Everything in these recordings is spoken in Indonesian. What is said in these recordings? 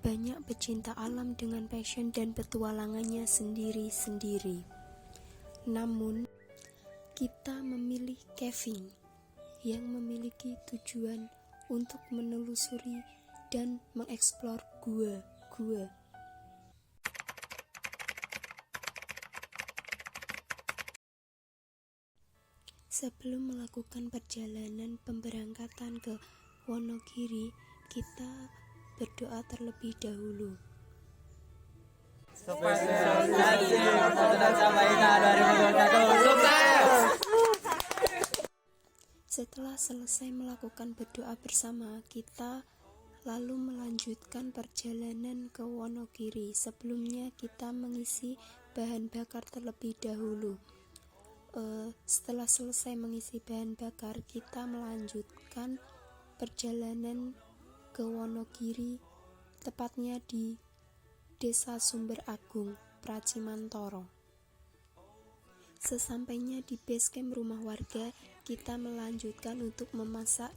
Banyak pecinta alam dengan passion dan petualangannya sendiri-sendiri. Namun, kita memilih Kevin yang memiliki tujuan untuk menelusuri dan mengeksplor gua-gua. Sebelum melakukan perjalanan pemberangkatan ke Wonogiri, kita berdoa terlebih dahulu. Spesialisasi Pertanian Samarinda 2021 sukses! Setelah selesai melakukan berdoa bersama, kita lalu melanjutkan perjalanan ke Wonogiri. Sebelumnya kita mengisi bahan bakar terlebih dahulu. Setelah selesai mengisi bahan bakar, kita melanjutkan perjalanan ke Wonogiri, tepatnya di Desa Sumber Agung, Pracimantoro. Sesampainya di base camp rumah warga, kita melanjutkan untuk memasak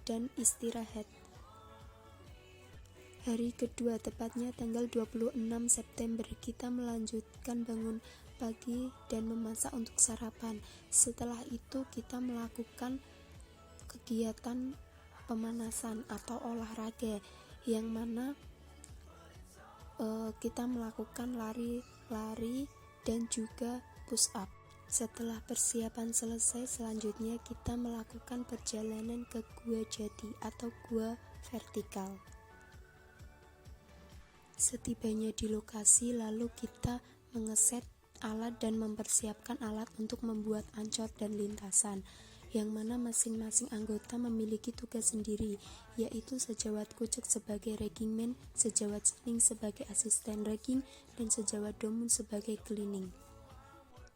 dan istirahat. Hari kedua, tepatnya tanggal 26 September, kita melanjutkan bangun pagi dan memasak untuk sarapan. Setelah itu kita melakukan kegiatan pemanasan atau olahraga, yang mana kita melakukan lari-lari dan juga push up. Setelah persiapan selesai, selanjutnya kita melakukan perjalanan ke Gua Jati atau Gua Vertikal. Setibanya di lokasi, lalu kita mengeset alat dan mempersiapkan alat untuk membuat ancor dan lintasan, yang mana masing-masing anggota memiliki tugas sendiri, yaitu sejawat kucek sebagai rigging man, sejawat seling sebagai asisten rigging, dan sejawat domun sebagai cleaning.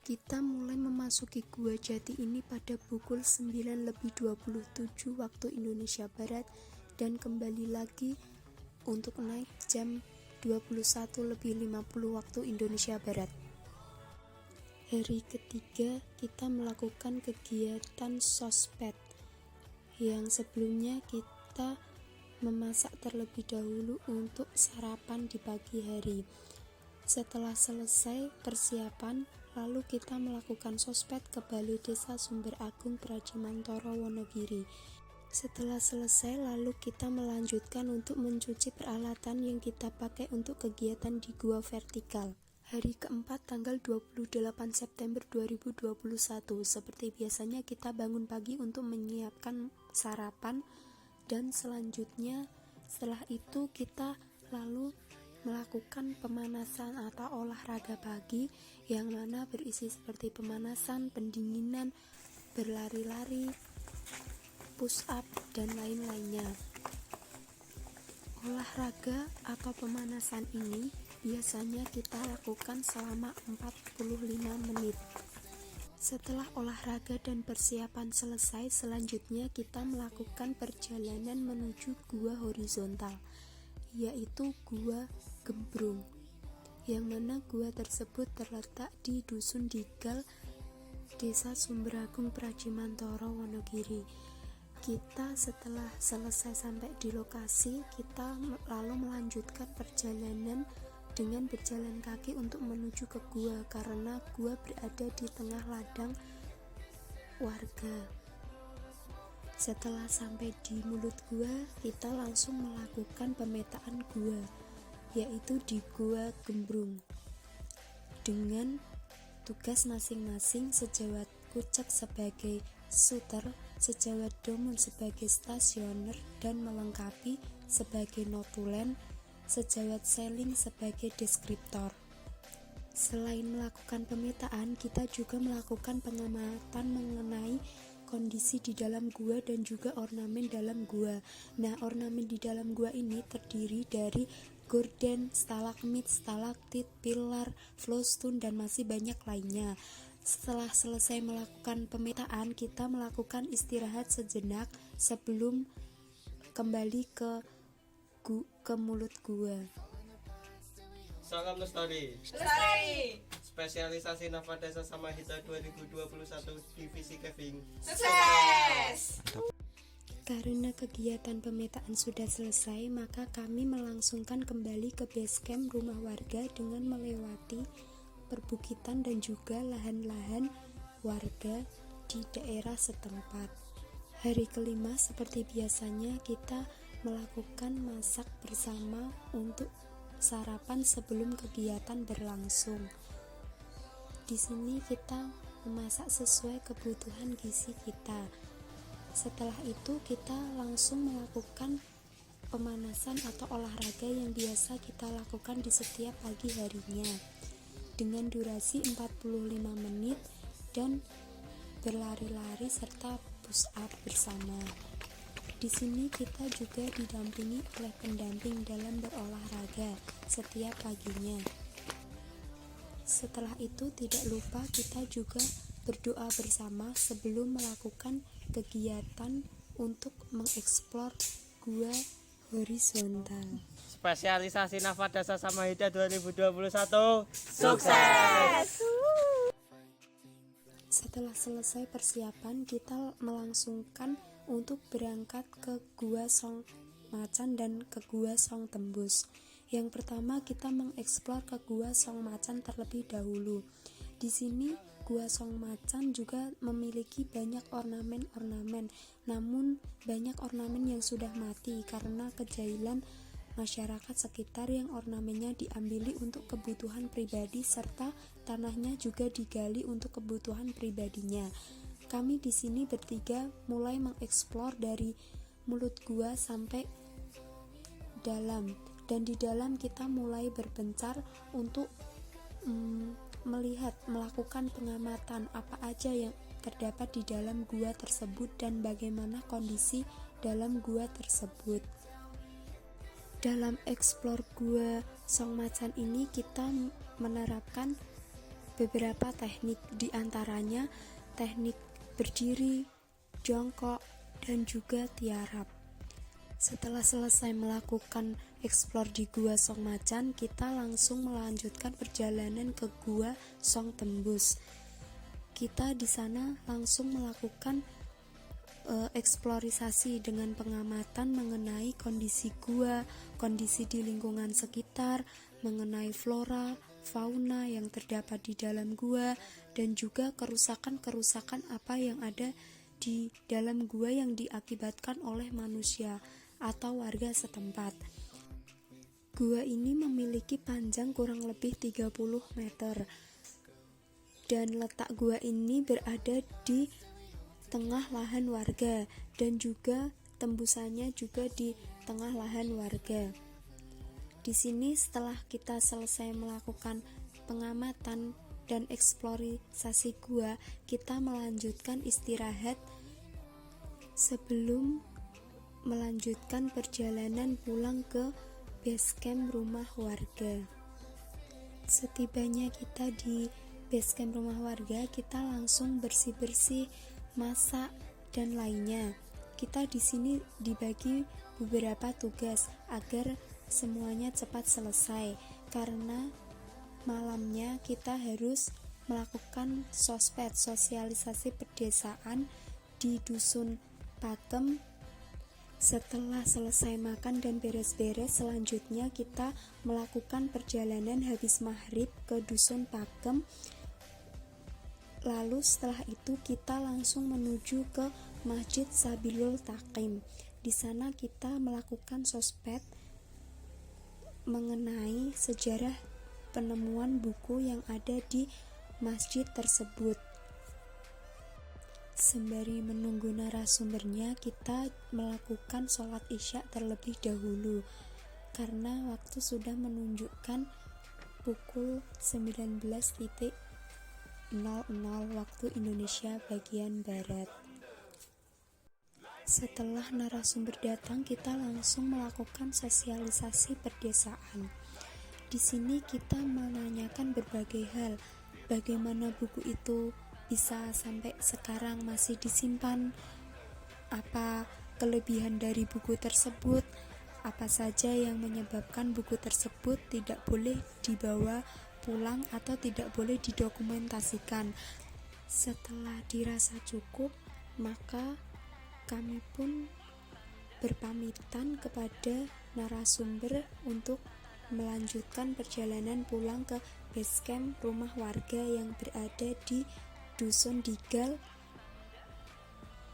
Kita mulai memasuki Gua Jati ini pada pukul 9:27 waktu Indonesia Barat dan kembali lagi untuk naik jam 21:50 waktu Indonesia Barat. Hari ketiga kita melakukan kegiatan sospet, yang sebelumnya kita memasak terlebih dahulu untuk sarapan di pagi hari. Setelah selesai persiapan, lalu kita melakukan sospet ke Balai Desa Sumber Agung Pracimantoro Wonogiri. Setelah selesai, lalu kita melanjutkan untuk mencuci peralatan yang kita pakai untuk kegiatan di Gua Vertikal. Hari keempat tanggal 28 September 2021, seperti biasanya kita bangun pagi untuk menyiapkan sarapan, dan selanjutnya setelah itu kita lalu melakukan pemanasan atau olahraga pagi, yang mana berisi seperti pemanasan, pendinginan, berlari-lari, push up, dan lain-lainnya. Olahraga atau pemanasan ini biasanya kita lakukan selama 45 menit. Setelah olahraga dan persiapan selesai, selanjutnya kita melakukan perjalanan menuju gua horizontal, yaitu Gua Gembrung, yang mana gua tersebut terletak di Dusun Digal, Desa Sumberagung, Pracimantoro, Wonogiri. Kita setelah selesai sampai di lokasi, kita lalu melanjutkan perjalanan dengan berjalan kaki untuk menuju ke gua, karena gua berada di tengah ladang warga. Setelah sampai di mulut gua, kita langsung melakukan pemetaan gua, yaitu di Gua Gembrung, dengan tugas masing-masing sejawat kucek sebagai shooter, sejawat domun sebagai stasioner dan melengkapi sebagai notulen, sejawat seling sebagai deskriptor. Selain melakukan pemetaan, kita juga melakukan pengamatan mengenai kondisi di dalam gua dan juga ornamen dalam gua. Nah, ornamen di dalam gua ini terdiri dari gorden, stalagmit, stalaktit, pilar, flowstone, dan masih banyak lainnya. Setelah selesai melakukan pemetaan, kita melakukan istirahat sejenak sebelum kembali ke mulut gua. Salam Lestari. Lestari. Spesialisasi Nafa Desa Samahita 2021 Divisi Keving. Sukses. Karena kegiatan pemetaan sudah selesai, maka kami melangsungkan kembali ke base camp rumah warga dengan melewati perbukitan dan juga lahan-lahan warga di daerah setempat. Hari kelima seperti biasanya kita melakukan masak bersama untuk sarapan sebelum kegiatan berlangsung. Di sini kita memasak sesuai kebutuhan gizi kita. Setelah itu kita langsung melakukan pemanasan atau olahraga yang biasa kita lakukan di setiap pagi harinya dengan durasi 45 menit dan berlari-lari serta push up bersama. Di sini kita juga didampingi oleh pendamping dalam berolahraga setiap paginya. Setelah itu tidak lupa kita juga berdoa bersama sebelum melakukan kegiatan untuk mengeksplor gua horizontal. Spesialisasi Nafa Dasa Samahida 2021 sukses! Setelah selesai persiapan, kita melangsungkan untuk berangkat ke Gua Song Macan dan ke Gua Song Tembus. Yang pertama kita mengeksplor ke Gua Song Macan terlebih dahulu. Di sini Gua Song Macan juga memiliki banyak ornamen-ornamen, namun banyak ornamen yang sudah mati karena kejahilan masyarakat sekitar yang ornamennya diambili untuk kebutuhan pribadi serta tanahnya juga digali untuk kebutuhan pribadinya. Kami di sini bertiga mulai mengeksplor dari mulut gua sampai dalam, dan di dalam kita mulai berpencar untuk melakukan pengamatan apa aja yang terdapat di dalam gua tersebut dan bagaimana kondisi dalam gua tersebut. Dalam eksplor Gua Song Macan ini kita menerapkan beberapa teknik, diantaranya teknik berdiri, jongkok, dan juga tiarap. Setelah selesai melakukan eksplor di Gua Song Macan, kita langsung melanjutkan perjalanan ke Gua Song Tembus. Kita di sana langsung melakukan eksplorisasi dengan pengamatan mengenai kondisi gua, kondisi di lingkungan sekitar, mengenai flora, fauna yang terdapat di dalam gua, dan juga kerusakan-kerusakan apa yang ada di dalam gua yang diakibatkan oleh manusia atau warga setempat. Gua ini memiliki panjang kurang lebih 30 meter dan letak gua ini berada di tengah lahan warga dan juga tembusannya juga di tengah lahan warga. Di sini setelah kita selesai melakukan pengamatan dan eksplorasi gua, kita melanjutkan istirahat sebelum melanjutkan perjalanan pulang ke base camp rumah warga. Setibanya kita di base camp rumah warga, kita langsung bersih-bersih, masak, dan lainnya. Kita di sini dibagi beberapa tugas agar semuanya cepat selesai, karena malamnya kita harus melakukan sosped, sosialisasi pedesaan di dusun Pakem. Setelah selesai makan dan beres-beres, selanjutnya kita melakukan perjalanan habis maghrib ke dusun Pakem. Lalu setelah itu kita langsung menuju ke Masjid Sabilul Takim. Di sana kita melakukan sosped mengenai sejarah penemuan buku yang ada di masjid tersebut. Sembari menunggu narasumbernya, kita melakukan sholat isya terlebih dahulu karena waktu sudah menunjukkan pukul 19.00 waktu Indonesia bagian Barat. Setelah narasumber datang, kita langsung melakukan sosialisasi perdesaan. Di sini kita menanyakan berbagai hal, bagaimana buku itu bisa sampai sekarang masih disimpan, apa kelebihan dari buku tersebut, apa saja yang menyebabkan buku tersebut tidak boleh dibawa pulang atau tidak boleh didokumentasikan. Setelah dirasa cukup, maka kami pun berpamitan kepada narasumber untuk melanjutkan perjalanan pulang ke base camp rumah warga yang berada di Dusun Digal,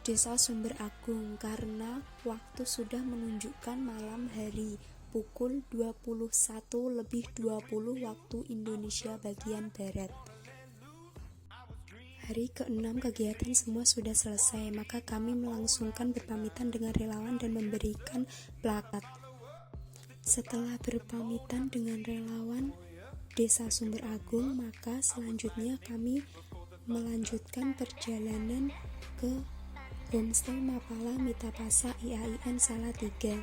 Desa Sumber Agung, karena waktu sudah menunjukkan malam hari pukul 21:20 waktu Indonesia bagian Barat. Hari ke-6 kegiatan semua sudah selesai, maka kami melangsungkan berpamitan dengan relawan dan memberikan plakat. Setelah berpamitan dengan relawan Desa Sumber Agung, maka selanjutnya kami melanjutkan perjalanan ke Homestay Mapala Mitapasa IAIN Salatiga.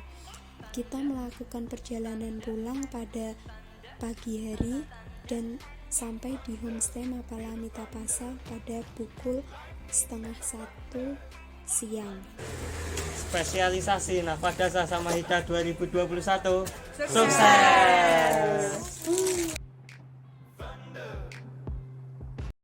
Kita melakukan perjalanan pulang pada pagi hari dan sampai di Homestay Mapala Mitapasa pada pukul 12:30 siang. Spesialisasi Nafadasa Samahita 2021 sukses.